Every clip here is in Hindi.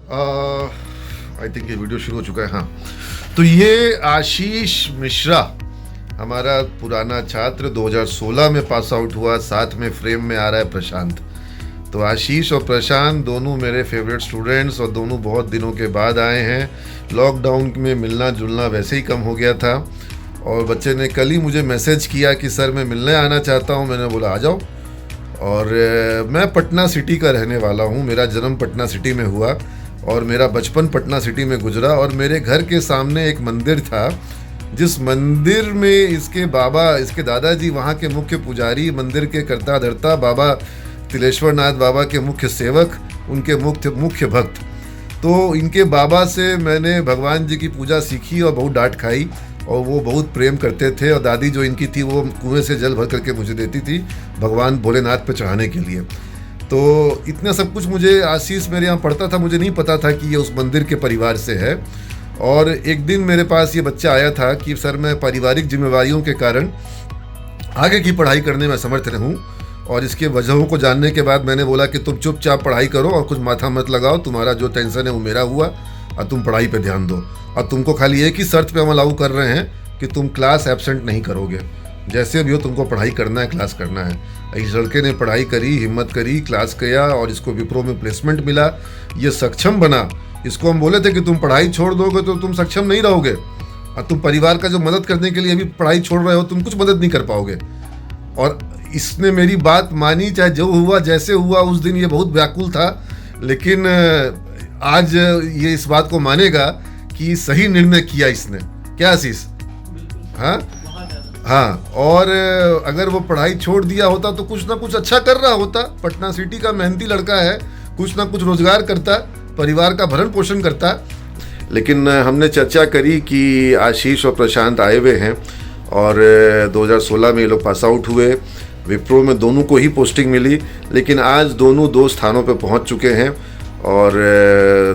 आई थिंक ये वीडियो शुरू हो चुका है। हाँ, तो ये आशीष मिश्रा हमारा पुराना छात्र 2016 में पास आउट हुआ। साथ में फ्रेम में आ रहा है प्रशांत। तो आशीष और प्रशांत दोनों मेरे फेवरेट स्टूडेंट्स और दोनों बहुत दिनों के बाद आए हैं। लॉकडाउन में मिलना जुलना वैसे ही कम हो गया था और बच्चे ने कल ही मुझे मैसेज किया कि सर मैं मिलने आना चाहता हूँ। मैंने बोला आ जाओ। और मैं पटना सिटी का रहने वाला हूँ। मेरा जन्म पटना सिटी में हुआ और मेरा बचपन पटना सिटी में गुजरा। और मेरे घर के सामने एक मंदिर था, जिस मंदिर में इसके दादाजी वहाँ के मुख्य पुजारी, मंदिर के कर्ता धर्ता, बाबा तिलेश्वर नाथ बाबा के मुख्य सेवक, उनके मुख्य भक्त। तो इनके बाबा से मैंने भगवान जी की पूजा सीखी और बहुत डांट खाई और वो बहुत प्रेम करते थे। और दादी जो इनकी थी वो कुएं से जल भर करके मुझे देती थी भगवान भोलेनाथ पे चढ़ाने के लिए। तो इतना सब कुछ मुझे आशीष मेरे यहाँ पढ़ता था, मुझे नहीं पता था कि ये उस मंदिर के परिवार से है। और एक दिन मेरे पास ये बच्चा आया था कि सर मैं पारिवारिक जिम्मेवारियों के कारण आगे की पढ़ाई करने में समर्थ रहूँ, और इसके वजहों को जानने के बाद मैंने बोला कि तुम चुपचाप पढ़ाई करो और कुछ माथा मत लगाओ, तुम्हारा जो टेंशन है वो मेरा हुआ और तुम पढ़ाई पे ध्यान दो। और तुमको खाली एक ही शर्त पे हम अलाउ कर रहे हैं कि तुम क्लास एब्सेंट नहीं करोगे, जैसे भी हो तुमको पढ़ाई करना है, क्लास करना है। इस लड़के ने पढ़ाई करी, हिम्मत करी, क्लास किया और इसको विप्रो में प्लेसमेंट मिला। ये सक्षम बना। इसको हम बोले थे कि तुम पढ़ाई छोड़ दोगे तो तुम सक्षम नहीं रहोगे और तुम परिवार का जो मदद करने के लिए भी पढ़ाई छोड़ रहे हो, तुम कुछ मदद नहीं कर पाओगे। और इसने मेरी बात मानी, चाहे जो हुआ जैसे हुआ। उस दिन ये बहुत व्याकुल था, लेकिन आज ये इस बात को मानेगा कि सही निर्णय किया इसने। क्या आशीष? हाँ हाँ। और अगर वो पढ़ाई छोड़ दिया होता तो कुछ ना कुछ अच्छा कर रहा होता। पटना सिटी का मेहनती लड़का है, कुछ ना कुछ रोजगार करता, परिवार का भरण पोषण करता। लेकिन हमने चर्चा करी कि आशीष और प्रशांत आए हुए हैं और 2016 में ये लोग पास आउट हुए। विप्रो में दोनों को ही पोस्टिंग मिली, लेकिन आज दोनों 2 स्थानों पर पहुंच चुके हैं और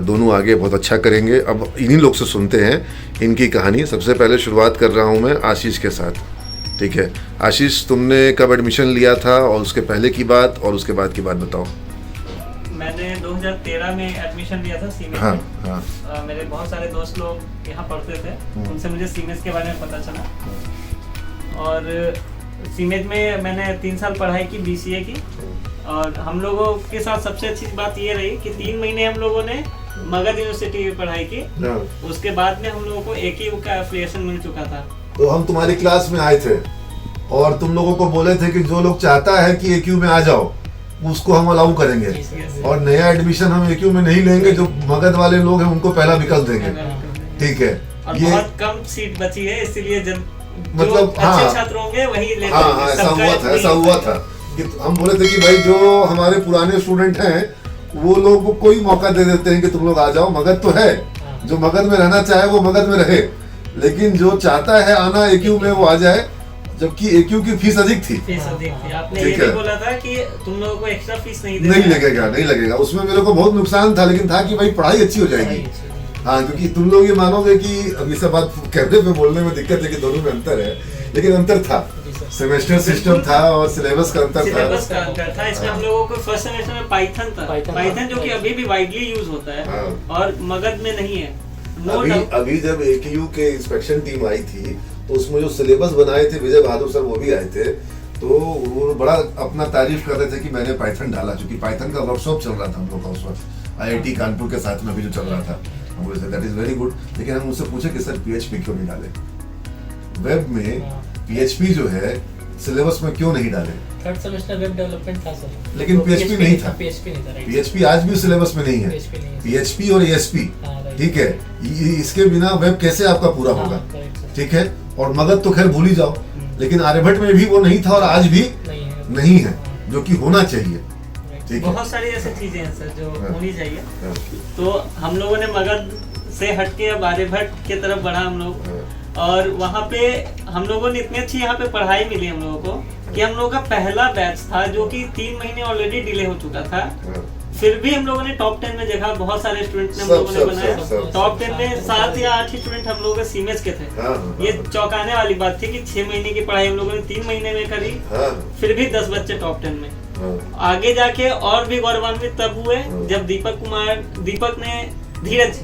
दोनों आगे बहुत अच्छा करेंगे। अब इन्हीं लोग से सुनते हैं इनकी कहानी। सबसे पहले शुरुआत कर रहा हूं मैं आशीष के साथ। ठीक है आशीष, तुमने कब एडमिशन लिया था और उसके पहले की बात और उसके बाद की बात बताओ। मैंने 2013 में एडमिशन लिया था सीमेज हाँ, में। हाँ। मेरे बहुत सारे दोस्त लोग यहाँ पढ़ते थे, उनसे मुझे सीमेज के बारे में पता चला। और सीमेज में मैंने 3 साल पढ़ाई की BCA की। और हम लोगों के साथ सबसे अच्छी बात ये रही कि 3 महीने हम लोगों ने मगध यूनिवर्सिटी में पढ़ाई की। उसके बाद में हम लोगों को AKU का एफिलिएशन मिल चुका था। तो हम तुम्हारी क्लास में आए थे और तुम लोगों को बोले थे कि जो लोग चाहता है कि AKU में आ जाओ उसको हम अलाउ करेंगे और नया एडमिशन हम AKU में नहीं लेंगे। जो मगध वाले लोग हैं उनको पहला विकल्प देंगे। ठीक है, और ये बहुत कम सीट बची है, इसलिए जब मतलब अच्छे छात्र होंगे वही लेंगे। हाँ, ऐसा हुआ था कि हम बोले थे कि भाई जो हमारे पुराने स्टूडेंट हैं वो लोग को कोई मौका दे देते हैं कि तुम लोग आ जाओ। मगध तो है, जो मगध में रहना चाहे वो मगध में रहे, लेकिन जो चाहता है आना AKU में वो आ जाए। जबकि AKU की फीस अधिक थी। आपने ये भी बोला था कि तुम लोगों को एक्स्ट्रा फीस नहीं लगेगा। उसमें मेरे को बहुत नुकसान था, लेकिन था कि भाई पढ़ाई अच्छी हो जाएगी। हाँ, क्योंकि तुम लोग ये मानोगे कि अब ये सब बात कैमरे पे बोलने में दिक्कत है कि दोनों में अंतर है, लेकिन अंतर था। सेमेस्टर सिस्टम था और सिलेबस का अंतर था। इसमें हम लोगों को फर्स्ट सेमेस्टर में पाइथन जो कि अभी भी वाइडली यूज होता है और मगध में नहीं है। अभी जब AKU के इंस्पेक्शन टीम आई थी तो उसमें जो सिलेबस बनाए थे विजय बहादुर सर वो भी आए थे। तो वो बड़ा अपना तारीफ कर रहे थे कि मैंने पाइथन डाला, क्योंकि पाइथन का वर्कशॉप चल रहा था हम लोग का उस वक्त IIT कानपुर के साथ में भी जो चल रहा था। हम बोले दैट इज वेरी गुड। लेकिन हम उनसे पूछे कि सर PHP क्यों नहीं डाले, वेब में PHP जो है सिलेबस में क्यों नहीं डाले? थर्ड सेमेस्टर वेब डेवलपमेंट था सर, लेकिन तो PHP नहीं था। PHP आज भी सिलेबस में नहीं है। PHP और ASP, ठीक है, इसके बिना वेब कैसे आपका पूरा होगा? ठीक है, और मगध तो खैर भूल ही जाओ, लेकिन आर्यभट्ट में भी वो नहीं था और आज भी नहीं है, जो कि होना चाहिए। बहुत सारी ऐसी चीजें हैं सर जो होनी चाहिए। तो हम लोगों ने मगध से हटके अब आर्यभट्ट की तरफ बढ़ा हम लोग। और वहाँ पे हम लोगों ने इतनी अच्छी यहाँ पे पढ़ाई मिली हम लोगों को कि हम लोगों का पहला बैच था जो कि 3 महीने ऑलरेडी डिले हो चुका था। फिर भी हम लोगों ने टॉप 10 में जगह, बहुत सारे स्टूडेंट ने हम लोगों ने बनाया। टॉप 10 में 7 या 8 ही स्टूडेंट हम लोगों के सीमेज के थे। ये चौंकाने वाली बात थी कि 6 महीने की पढ़ाई हम लोगों ने 3 महीने में करी, फिर भी 10 बच्चे टॉप 10 में। हाँ। आगे जाके और भी गौरवान्वित तब हुए हाँ। जब दीपक ने धीरज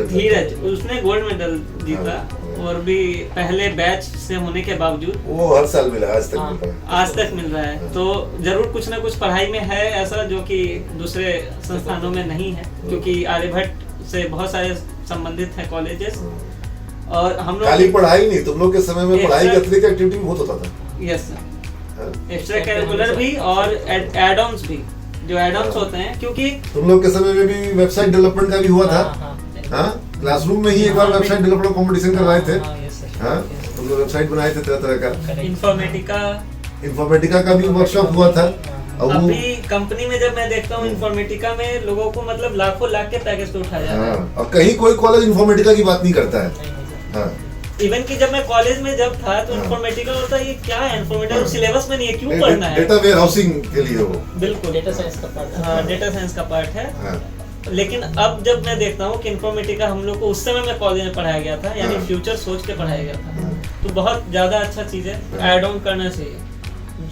धीरज उसने गोल्ड मेडल जीता। हाँ। और भी पहले बैच से होने के बावजूद वो हर साल मिला, आज तक हाँ, मिल रहा है। आज तक मिल रहा है। तो जरूर कुछ ना कुछ पढ़ाई में है ऐसा जो कि दूसरे संस्थानों में नहीं है, क्योंकि आर्यभट्ट से बहुत सारे संबंधित हैं कॉलेजेस। और हम लोग खाली पढ़ाई नहीं, तुम लोग के समय में पढ़ाई के अतिरिक्त एक्टिविटी भी बहुत होता था। यस सर, हाँ? एक्स्ट्रा करिकुलर भी और एड-ऑन्स भी, जो एड-ऑन्स होते हैं, क्योंकि तुम लोग के समय में भी वेबसाइट डेवलपमेंट का भी हुआ था। हाँ, हाँ, क्लासरूम में ही एक बार वेबसाइट डेवलपमेंट कंपटीशन करवाए थे। हाँ, yes, sir. हाँ, Yes, तुम लोग वेबसाइट बनाए थे तरह तरह का। इंफॉर्मेटिका का भी वर्कशॉप हुआ था। और वो अभी कंपनी में जब मैं देखता हूँ इंफॉर्मेटिका में लोगों को मतलब लाखों लाख के पैकेज तो उठाया जाता है। हाँ, और कहीं कोई कॉलेज इंफॉर्मेटिका की बात नहीं करता है। नहीं, नहीं, sir. हाँ, इवन कि जब मैं कॉलेज में जब था तो हाँ। इंफॉर्मेटिका होता है, ये क्या है इंफॉर्मेटिका, हाँ। सिलेबस में नहीं है, क्यों पढ़ना है? डेटा वेयर हाउसिंग के लिए वो। बिल्कुल डेटा साइंस का पार्ट है. हाँ, डेटा साइंस का पार्ट है। हाँ, लेकिन अब जब मैं देखता हूँ कि इंफॉर्मेटिका हम लोग को उस समय में कॉलेज में पढ़ाया गया था, यानी हाँ। फ्यूचर सोच के पढ़ाया गया था, हाँ। तो बहुत ज्यादा अच्छा चीज है, हाँ। ऐड ऑन करना चाहिए,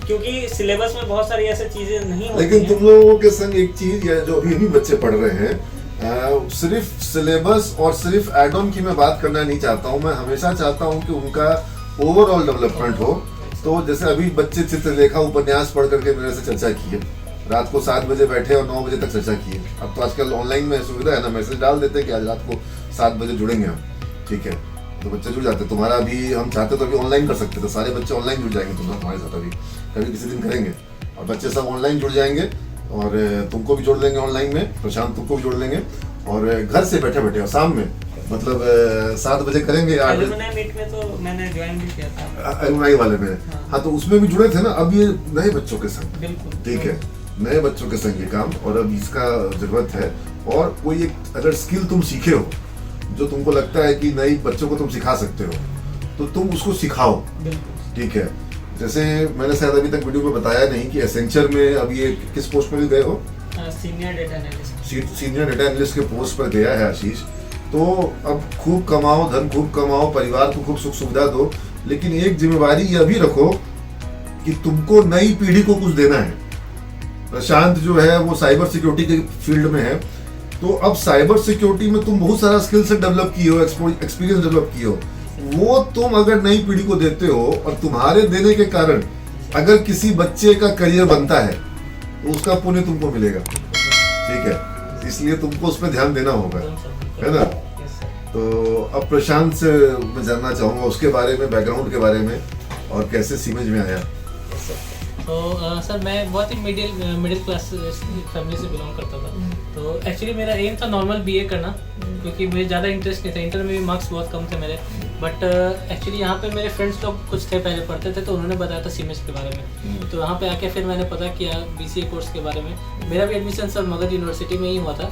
क्योंकि सिलेबस में बहुत सारी ऐसी चीजें नहीं होती लेकिन हैं। तुम लोगों के संग एक चीज या जो अभी भी बच्चे पढ़ रहे हैं, सिर्फ सिलेबस और सिर्फ एड ऑन की मैं बात करना नहीं चाहता हूँ। मैं हमेशा चाहता हूँ कि उनका ओवरऑल डेवलपमेंट हो। तो जैसे अभी बच्चे चित्रलेखा उपन्यास पढ़ करके मेरे से चर्चा की है, रात को 7 बजे बैठे और 9 बजे तक चर्चा की है। अब तो आजकल ऑनलाइन में सुविधा है ना, मैसेज डाल देते हैं कि आज रात को 7 बजे जुड़ेंगे हम, ठीक है, तो बच्चे जुड़ जाते हैं। तुम्हारा भी हम चाहते तो अभी ऑनलाइन कर सकते थे, सारे बच्चे ऑनलाइन जुड़ जाएंगे तुम्हारे साथ, अभी कभी किसी दिन करेंगे और बच्चे सब ऑनलाइन जुड़ जाएंगे और तुमको भी जोड़ लेंगे ऑनलाइन में, प्रशांत तुमको भी जोड़ लेंगे और घर से बैठे बैठे और शाम में मतलब 7 बजे करेंगे। 8 बजे एलुमनाई मीट में तो मैंने ज्वाइन भी किया था, एलुमनाई वाले में। हाँ, तो उसमें भी जुड़े थे ना। अब ये नए बच्चों के संग, बिल्कुल ठीक है, नए बच्चों के संग ये काम, और अब इसका जरूरत है। और कोई एक अगर स्किल तुम सीखे हो जो तुमको लगता है कि नई बच्चों को तुम सिखा सकते हो, तो तुम उसको सिखाओ, बिल्कुल। ठीक है। जैसे मैंने शायद अभी तक वीडियो में बताया नहीं कि एसेंचर में अब ये किस पोस्ट में गए हो, senior data analyst. Senior data analyst के पोस्ट पर गया है आशीष। तो अब खूब कमाओ, धन खूब कमाओ, परिवार को खूब सुख सुविधा दो, लेकिन एक जिम्मेवारी यह भी रखो कि तुमको नई पीढ़ी को कुछ देना है। प्रशांत जो है वो साइबर सिक्योरिटी के फील्ड में है, तो अब साइबर सिक्योरिटी में तुम बहुत सारा स्किल सेट डेवलप किए हो, एक्सपीरियंस डेवलप किए हो, वो तुम अगर नई पीढ़ी को देते हो और तुम्हारे देने के कारण अगर किसी बच्चे का करियर बनता है तो उसका पुण्य तुमको मिलेगा, ठीक है। इसलिए तुमको उस पर ध्यान देना होगा, है ना। तो अब प्रशांत से मैं जानना चाहूंगा उसके बारे में, बैकग्राउंड के बारे में, और कैसे सीमेज में आया। तो सर मैं बहुत ही मिडिल क्लास फैमिली से बिलोंग करता था। तो एक्चुअली मेरा एम था नॉर्मल बीए करना, क्योंकि मुझे ज़्यादा इंटरेस्ट नहीं था। इंटर में भी मार्क्स बहुत कम थे मेरे, बट एक्चुअली यहाँ पे मेरे फ्रेंड्स लोग कुछ थे पहले पढ़ते थे, तो उन्होंने बताया था सीमेज के बारे में। तो यहाँ पे आके फिर मैंने पता किया बीसीए कोर्स के बारे में। मेरा भी एडमिशन सर मगध यूनिवर्सिटी में ही हुआ था।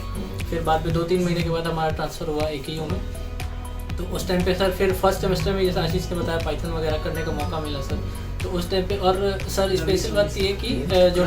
फिर बाद में 2-3 महीने के बाद हमारा ट्रांसफ़र हुआ AKU में। तो उस टाइम पे सर फिर फर्स्ट सेमेस्टर में जैसे आशीष ने बताया पाइथन वगैरह करने का मौका मिला सर। तो उस टाइम पे, और सर स्पेशल बात ये कि जो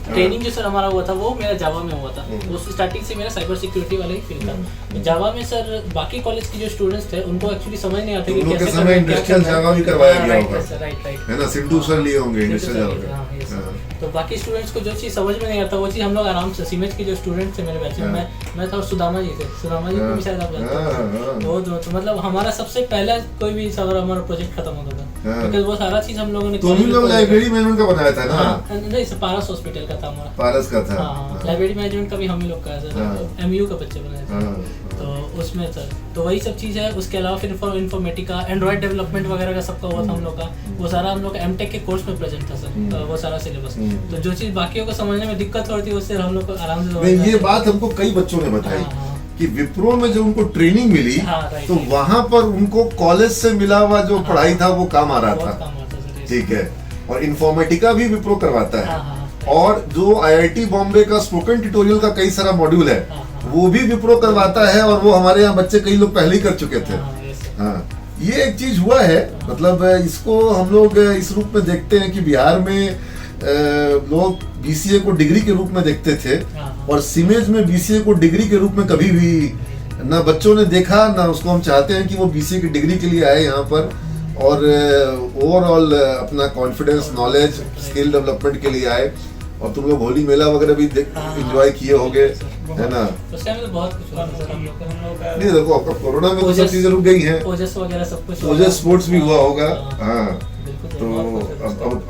ट्रेनिंग जो सर हमारा हुआ था वो मेरा जावा में हुआ था। उस स्टार्टिंग से मेरा साइबर सिक्योरिटी वाला ही फील्ड था। जावा में सर बाकी कॉलेज के जो स्टूडेंट्स थे उनको एक्चुअली समझ नहीं आता कि कैसे करना है, इंडस्ट्रियल जावा भी करवाया गया होगा, राइट है ना। सिंधु सर लिए होंगे इंडस्ट्रियल जावा। तो बाकी स्टूडेंट्स को जो चीज़ समझ में नहीं आता वो चीज़ हम लोग आराम से, सीमेज के जो स्टूडेंट्स थे मेरे बैच में, मैं था, सुदामा जी थे, सुदामा जी को भी शायद आप जानते हैं। वो दो, तो मतलब हमारा सबसे पहला कोई भी अगर हमारा प्रोजेक्ट खत्म होता था, क्योंकि वो सारा चीज़ हम लोगों ने तुम लोग लाइब्रेरी मैनेजमेंट का बनाया था ना। नहीं सर, पारस हॉस्पिटल का था हमारा, पारस का था। हाँ, लाइब्रेरी मैनेजमेंट का भी हम ही लोग का है सर, MU का बच्चे बनाए थे। तो उसमें सर तो वही सब चीज़ है। उसके अलावा फिर इंफॉर्मेटिका, एंड्रॉइड डेवलपमेंट वगैरह का सबका हुआ था हम लोग का। वो सारा हम लोग का एमटेक के कोर्स में प्रेजेंट था सर, वो सारा सिलेबस। तो जो चीज़ बाकियों को समझने में दिक्कत होती है उससे हम लोग को आराम से नहीं, ये बात हमको कई बच्चों ने बताई कि विप्रो में जो उनको ट्रेनिंग मिली, तो वहां पर उनको कॉलेज से मिला हुआ जो पढ़ाई था वो काम आ रहा था, ठीक है। और इंफॉर्मेटिका भी विप्रो करवाता है, और जो IIT बॉम्बे का स्पोकन ट्यूटोरियल का कई सारा मॉड्यूल है वो भी विप्रो करवाता है, और वो हमारे यहाँ बच्चे कई लोग पहले ही कर चुके थे। हाँ, ये एक चीज हुआ है। मतलब इसको हम लोग इस रूप में देखते हैं कि बिहार में लोग BCA को डिग्री के रूप में देखते थे, और सीमेज में BCA को डिग्री के रूप में कभी भी ना बच्चों ने देखा, ना उसको हम चाहते हैं कि वो BCA की डिग्री के लिए आए यहाँ पर। और ओवरऑल अपना कॉन्फिडेंस, नॉलेज, स्किल डेवलपमेंट के लिए आए। और तुम लोग होली मेला वगैरह भी एंजॉय किए होगे, है ना? उस टाइम तो बहुत कुछ हुआ सर हम लोग का। नहीं देखो, अब कोरोना में तो सब चीजें रुक गई हैं, ओजस वगैरह सब कुछ, ओजस स्पोर्ट्स भी हुआ होगा। हाँ, बिल्कुल। तो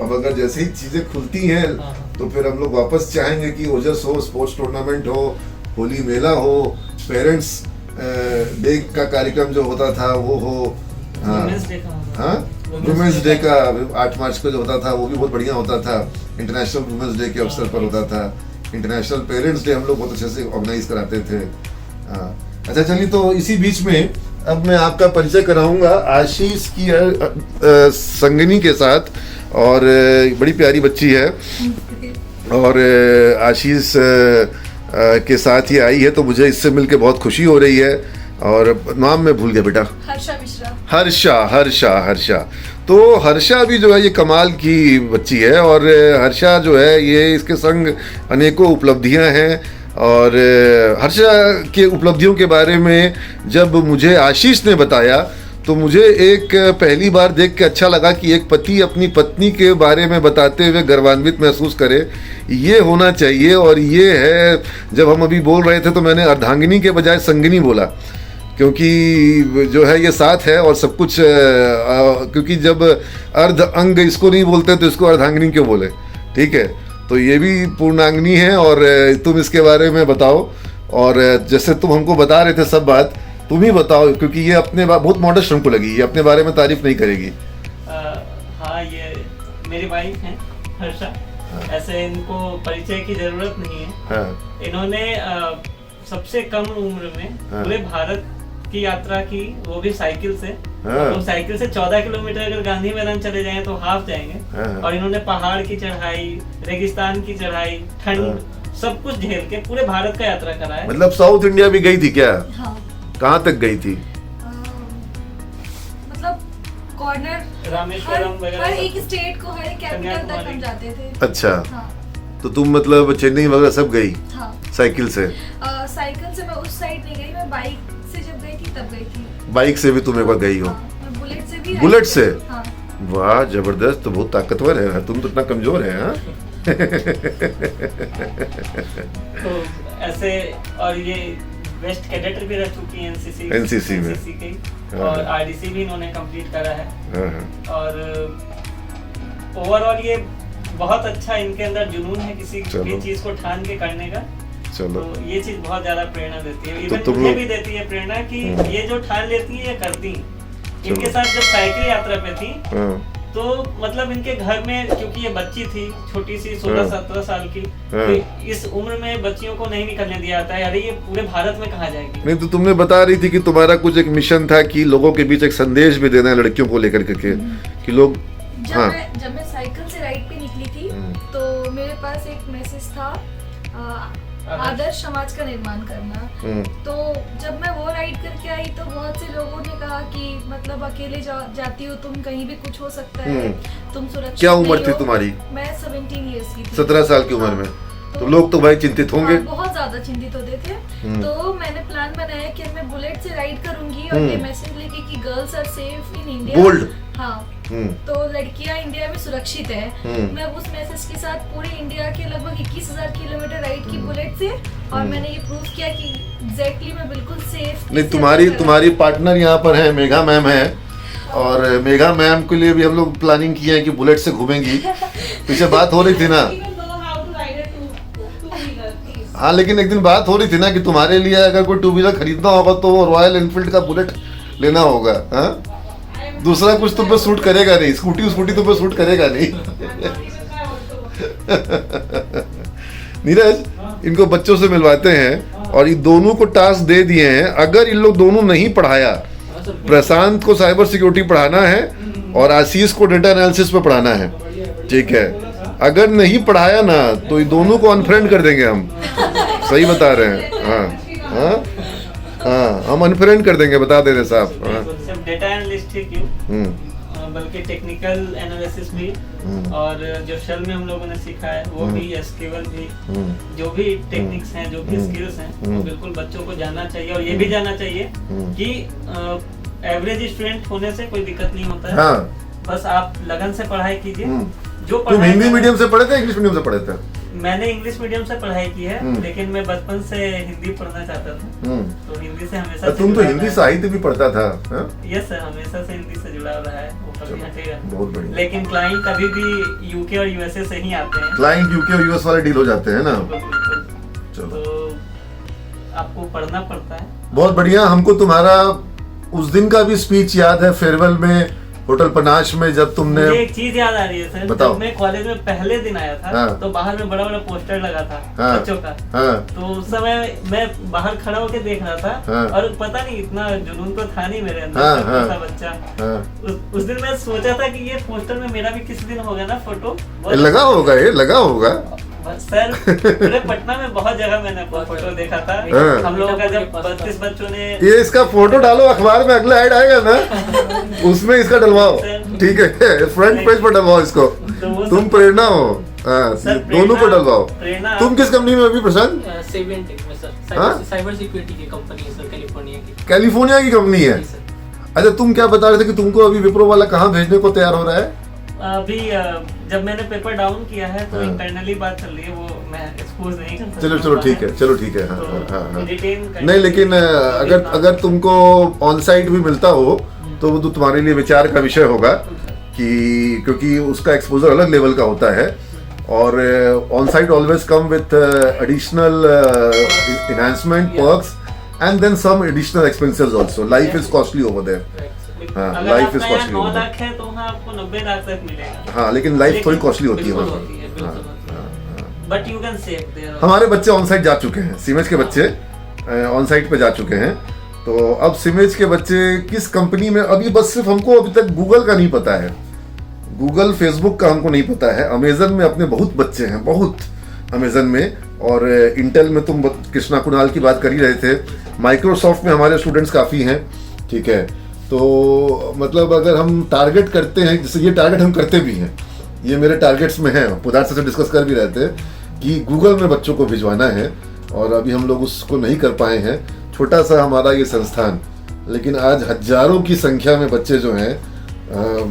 अब अगर जैसे ही चीजें खुलती हैं तो फिर हम लोग वापस चाहेंगे कि ओजस हो, स्पोर्ट्स टूर्नामेंट हो, होली मेला हो, पेरेंट्स डे का कार्यक्रम जो होता था वो हो। हाँ, वुमेन्स डे का 8 मार्च को जो होता था वो भी बहुत बढ़िया होता था। इंटरनेशनल वुमेन्स डे के अवसर पर होता था। इंटरनेशनल पेरेंट्स डे हम लोग बहुत अच्छे से ऑर्गेनाइज कराते थे। अच्छा, चलिए, तो इसी बीच में अब मैं आपका परिचय कराऊंगा आशीष की संगिनी के साथ। और बड़ी प्यारी बच्ची है और आशीष के साथ ही आई है, तो मुझे इससे मिलके बहुत खुशी हो रही है। और नाम मैं भूल गया बेटा। हर्षा मिश्रा। हर्षा। तो हर्षा भी जो है ये कमाल की बच्ची है। और हर्षा जो है ये इसके संग अनेकों उपलब्धियां हैं। और हर्षा के उपलब्धियों के बारे में जब मुझे आशीष ने बताया तो मुझे एक पहली बार देख के अच्छा लगा कि एक पति अपनी पत्नी के बारे में बताते हुए गर्वान्वित महसूस करे, ये होना चाहिए। और ये है, जब हम अभी बोल रहे थे तो मैंने अर्धांगिनी के बजाय संगिनी बोला, क्योंकि जो है ये साथ है और सब कुछ। क्योंकि जब अर्ध अंग इसको नहीं बोलते तो इसको अर्धांगिनी क्यों बोले, ठीक है? तो ये भी पूर्णांगिनी है। और तुम इसके बारे में बताओ। और जैसे तुम हमको बता रहे थे सब बात, तुम ही बताओ, क्योंकि ये अपने बहुत मॉडर्न हमको लगी, ये अपने बारे में तारीफ नहीं करेगी। हाँ, ये मेरी वाइफ है हर्षा। ऐसे इनको परिचय की जरूरत नहीं है। हाँ। इन्होंने सबसे कम उम्र में पूरे भारत की यात्रा की, वो भी साइकिल से। तो साइकिल से 14 किलोमीटर अगर गांधी मैदान चले जाएं तो हाफ जाएंगे। और इन्होंने पहाड़ की चढ़ाई, रेगिस्तान की चढ़ाई, ठंड, सब कुछ झेल के पूरे भारत का यात्रा करा है। मतलब साउथ इंडिया भी गई थी क्या? हाँ। कहाँ तक गई थी? मतलब कॉर्नर, रामेश्वरम वगैरह, हर एक स्टेट को, हर एक कैपिटल तक हम जाते थे। अच्छा। हाँ। तो तुम मतलब चेन्नई वगैरह सब गई? हाँ। साइकिल से? साइकिल से मैं उस साइड नहीं गई, मैं बाइक से जब गई थी तब गई थी। बाइक से भी तुम एक बार गई हो? हाँ, मैं बुलेट से भी। बुलेट से? हाँ। वाह, जबरदस्त। तो बहुत ताकतवर है, तुम तो इतना कमजोर है। हाँ। तो ऐसे, और ये वेस्ट कैडेट भी रह चुकी है एनसीसी में की। और आरडीसी भी इन्होंने कंप्लीट करा है। और ओवरऑल ये बहुत अच्छा, इनके अंदर जुनून है किसी भी चीज को ठान के करने का। चलो, तो ये चीज बहुत ज्यादा प्रेरणा देती है। इवन मुझे भी देती है प्रेरणा कि ये जो ठान लेती है ये करती हैं। इनके साथ जब साइकिल यात्रा पे थी तो मतलब इनके घर में, क्योंकि ये बच्ची थी छोटी सी 16-17 साल की, तो इस उम्र में बच्चियों को नहीं निकलने दिया जाता है। अरे ये पूरे भारत में कहाँ जाएगी? नहीं, तो तुमने बता रही थी कि तुम्हारा कुछ एक मिशन था कि लोगों के बीच एक संदेश भी देना है लड़कियों को लेकर के कि लोग। जब मैं साइकिल से राइड पे निकली थी तो मेरे पास एक मैसेज था, आदर्श समाज का निर्माण करना। तो जब मैं वो राइड करके आई तो बहुत से लोगों ने कहा कि मतलब अकेले जाती हो तुम, कहीं भी कुछ हो सकता है, तुम सुरक्षित। क्या उम्र थी तुम्हारी? मैं 17 इयर्स की थी। 17 साल की उम्र में? तो लोग तो भाई चिंतित होंगे। बहुत ज्यादा चिंतित होते थे। तो मैंने प्लान बनाया कि मैं बुलेट से राइड करूंगी और ये मैसेज लेके कि girls are safe in India. Bold. हाँ। तो लड़कियां इंडिया में सुरक्षित है। मैं उस मैसेज के साथ पूरे इंडिया के लगभग 21,000 किलोमीटर राइड की बुलेट से, और मैंने ये प्रूव किया कि एग्जैक्टली मैं बिल्कुल सेफ। नहीं, तुम्हारी पार्टनर यहाँ पर है, मेघा मैम है। और मेघा मैम के लिए भी हम लोग प्लानिंग किए हैं कि बुलेट से घूमेंगी। पीछे बात हो रही थी ना। हाँ, लेकिन एक दिन बात हो रही थी ना कि तुम्हारे लिए अगर कोई 2 व्हीलर खरीदना होगा तो वो रॉयल एनफील्ड का बुलेट लेना होगा। हाँ, दूसरा कुछ तुम पे सूट करेगा नहीं, स्कूटी तुम पे सूट करेगा नहीं। नीरज, इनको बच्चों से मिलवाते हैं और ये दोनों को टास्क दे दिए हैं। अगर इन लोग दोनों नहीं पढ़ाया, प्रशांत को साइबर सिक्योरिटी पढ़ाना है और आशीष को डेटा एनालिसिस पे पढ़ाना है, ठीक है? अगर नहीं पढ़ाया ना तो ये दोनों को अनफ्रेंड कर देंगे हम। सही बता रहे हैं। हाँ हाँ हाँ, हम अनफ्रेंड कर देंगे, बता दे रहे साहब। सिर्फ डेटा एनालिस्ट ही क्यों, बल्कि टेक्निकल एनालिसिस भी, और जो शेल में हम लोगों ने सीखा है वो भी, एसक्यूएल भी, जो भी टेक्निक्स हैं, जो भी स्किल्स हैं, वो बिल्कुल बच्चों को जानना चाहिए। और ये भी जानना चाहिए कि एवरेज स्टूडेंट होने से कोई दिक्कत नहीं होता है। हाँ। बस आप लगन से पढ़ाई कीजिए। जो तुम पढ़ाई हिंदी मीडियम से पढ़े थे, इंग्लिश मीडियम से पढ़े थे? मैंने इंग्लिश मीडियम से पढ़ाई की है, लेकिन मैं बचपन से हिंदी पढ़ना चाहता था, तो हिंदी से हमेशा से तुम तो जुड़ा हिंदी रहा है। साहित्य भी पढ़ता था? यस सर, हमेशा से हिंदी से जुड़ा रहा है, वो कभी हटेगा नहीं। बहुत बढ़िया। लेकिन क्लाइंट कभी भी यूके और यूएसए से ही आते हैं। क्लाइंट यूके और यूएस वाले डील हो जाते हैं ना। बिल्कुल। चलो, तो आपको पढ़ना पड़ता है। बहुत बढ़िया। हमको तुम्हारा उस दिन का भी स्पीच याद है, फेयरवेल में होटल पनाश में, जब तुमने। मुझे एक चीज याद आ रही है सर, बताओ। जब मैं कॉलेज में पहले दिन आया था, हाँ। तो बाहर में बड़ा बड़ा पोस्टर लगा था हाँ। बच्चों का। हाँ। तो उस समय मैं बाहर खड़ा होकर देख रहा था, हाँ। और पता नहीं इतना जुनून तो था नहीं मेरे अंदर, हाँ, छोटा हाँ। सा बच्चा। हाँ। उस दिन मैं सोचा था कि ये पोस्टर में मेरा भी किसी दिन होगा ना फोटो। ये लगा होगा, ये लगा होगा। सर पूरे पटना में बहुत जगह मैंने फोटो देखा था। हाँ। हम लोगों का जब 32 बच्चों ने। ये इसका फोटो डालो अखबार में, अगला ऐड आएगा ना, उसमें इसका डलवाओ, ठीक है? फ्रंट पेज पर डलवाओ इसको। तुम प्रेरणा हो, हाँ, सर, दोनों पर डलवाओ। प्रेरणा। तुम किस कंपनी में अभी प्रशांत? सेवेंटेक में सर, हाँ? साइबर सिक्योरिटी की कंपनी है सर, कैलिफोर्निया की। कैलिफोर्निया की कंपनी है? जी सर। अच्छा, तुम क्या बता रहे थे कि तुमको अभी विप्रो वाला कहाँ भेजने को तैयार हो रहा है? अभी जब मैंने पेपर डाउन किया है तो हाँ। इंटरनली बात चल रही है, वो मैं एक्सपोज नहीं कर सकता। चलो ठीक है, चलो ठीक है। हाँ, तो हाँ, हाँ। retain करके- नहीं, लेकिन अगर तुमको ऑन साइट भी मिलता हो तो वो तो तुम्हारे लिए विचार का विषय होगा, कि क्योंकि उसका एक्सपोजर अलग लेवल का होता है, और on site always come with additional enhancement perks and then some additional expenses also. Life is costly over there. हाँ, अगर life is आपका यहाँ costly 9 over there. लाख है तो वहाँ आपको 90 लाख तक मिलेगा। हाँ, लेकिन लाइफ थोड़ी कॉस्टली होती है बिल्कुल वहाँ होती है, पर। बिल्कुल हाँ, होती है। हाँ, हाँ। But you can save their. हमारे बच्चे ऑन साइट जा चुके हैं, सीमेज के बच्चे ऑन साइट पे जा चुके हैं। तो अब सीमेज के बच्चे किस कंपनी में, अभी बस सिर्फ हमको अभी तक गूगल का नहीं पता है, गूगल फेसबुक का हमको नहीं पता है। अमेजन में अपने बहुत बच्चे हैं, बहुत अमेजन में, और इंटेल में तुम कृष्णा कुणाल की बात कर ही रहे थे, माइक्रोसॉफ्ट में हमारे स्टूडेंट्स काफ़ी हैं, ठीक है? तो मतलब अगर हम टारगेट करते हैं, जैसे ये टारगेट हम करते भी हैं, ये मेरे टारगेट्स में है, पदार्थ से डिस्कस कर भी रहे थे कि गूगल में बच्चों को भिजवाना है, और अभी हम लोग उसको नहीं कर पाए हैं। छोटा सा हमारा ये संस्थान, लेकिन आज हजारों की संख्या में बच्चे जो हैं,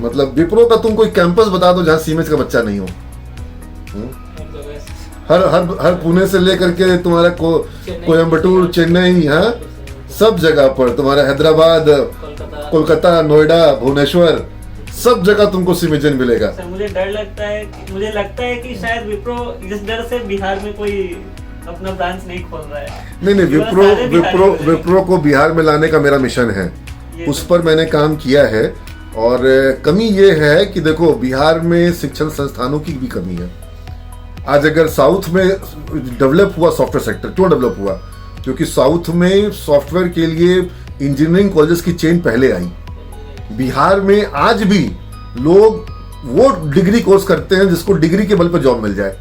मतलब विप्रो का तुम कोई कैंपस बता दो जहाँ सीमेज का बच्चा नहीं हो। हर हर हर पुणे से लेकर के तुम्हारा कोयम्बटूर, चेन्नई, हाँ, सब जगह पर तुम्हारा हैदराबाद, कोलकाता, नोएडा, भुवनेश्वर, सब जगह तुमको सीमेजन मिलेगा। सर मुझे लगता है कि शायद विप्रो इस डर से बिहार में कोई अपना ब्रांच नहीं खोल रहा है। नहीं, विप्रो को बिहार में लाने का मेरा मिशन है, उस पर मैंने काम किया है। और कमी ये है कि देखो, बिहार में शिक्षण संस्थानों की भी कमी है। आज अगर साउथ में डेवलप हुआ सॉफ्टवेयर सेक्टर, क्यों डेवलप हुआ? क्योंकि साउथ में सॉफ्टवेयर के लिए इंजीनियरिंग कॉलेजेस की चेन पहले आई। बिहार में आज भी लोग वो डिग्री कोर्स करते हैं जिसको डिग्री के बल पर जॉब मिल जाए,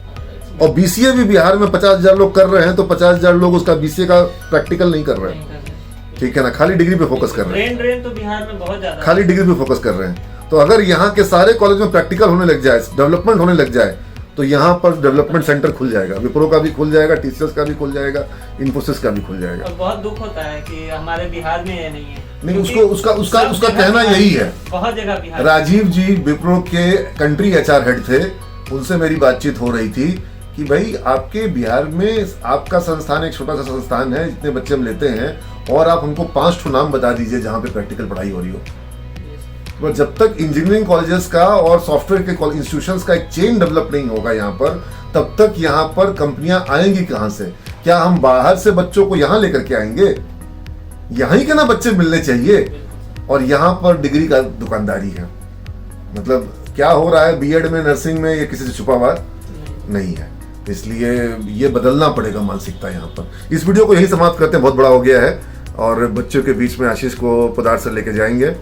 और बीसीए भी बिहार में 50,000 लोग कर रहे हैं, तो 50,000 लोग उसका बीसीए का प्रैक्टिकल नहीं कर रहे हैं, ठीक है ना? खाली डिग्री पे फोकस कर रहे हैं, ड्रेन तो बिहार में बहुत ज्यादा खाली डिग्री पे फोकस कर रहे हैं। तो अगर यहाँ के सारे कॉलेज में प्रैक्टिकल होने लग जाए, डेवलपमेंट होने लग जाए, तो यहाँ पर डेवलपमेंट सेंटर खुल जाएगा, विप्रो का भी खुल जाएगा, टीसीएस का भी खुल जाएगा, इन्फोसिस का भी खुल जाएगा। और बहुत दुख होता है कि हमारे बिहार में ये नहीं है। नहीं, उसका कहना यही है। बहुत जगह बिहार। राजीव जी विप्रो के कंट्री एचआर हेड थे, उनसे मेरी बातचीत हो रही थी कि भाई आपके बिहार में आपका संस्थान एक छोटा सा संस्थान है, जितने बच्चे हम लेते हैं, और आप हमको 5 नाम बता दीजिए जहाँ पे प्रैक्टिकल पढ़ाई हो रही हो। पर जब तक इंजीनियरिंग कॉलेजेस का और सॉफ्टवेयर के इंस्टीट्यूशंस का एक चेन डेवलप नहीं होगा यहाँ पर, तब तक यहाँ पर कंपनियां आएंगी कहाँ से? क्या हम बाहर से बच्चों को यहाँ लेकर के आएंगे? यहाँ ही के ना बच्चे मिलने चाहिए, और यहाँ पर डिग्री का दुकानदारी है। मतलब क्या हो रहा है बीएड में, नर्सिंग में, ये किसी से छुपा हुआ नहीं है। इसलिए ये बदलना पड़ेगा मानसिकता यहाँ पर। इस वीडियो को यही समाप्त करते हैं, बहुत बड़ा हो गया है, और बच्चों के बीच में आशीष को पदार्थ से लेके जाएंगे।